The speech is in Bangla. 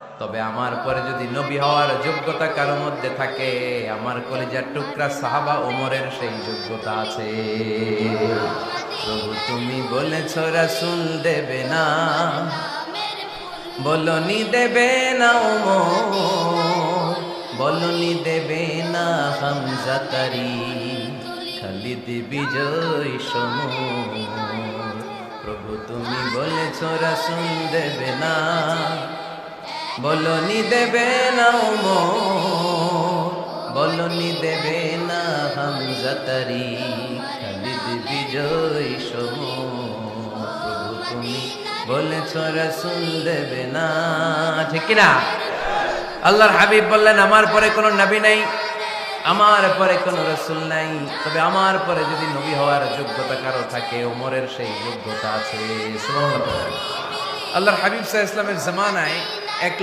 তবে আমার পরে যদি নবী হওয়ার যোগ্যতা কারো মধ্যে থাকে, আমার কলিজার টুকরা সাহাবা ওমরের সেই যোগ্যতা আছে। প্রভু তুমি বলেছ রাসূল দেবে না, বলনি দেবে না ওমর, বলনি দেবে না হামজা তারি, খালিদ বিজয় সমর। প্রভু তুমি বলেছ রাসূল দেবে না, বলনি দেবে না ওমর, বলনি দেবে না হামজা তারি, খালিদ বিজয় সমর। প্রভু তুমি বলেছ রাসূল দেবে না, ঠিক কি না? আল্লাহর হাবিব বললেন আমার পরে কোনো নবী নাই, আমার পরে কোনো রাসূল নাই, তবে আমার পরে যদি নবী হওয়ার যোগ্যতা কারো থাকে, ওমরের সেই যোগ্যতা আছে। সুবহানাল্লাহ। আল্লাহর হাবিব সাল্লাল্লাহু আলাইহি ওয়াসাল্লামের জামানায় এক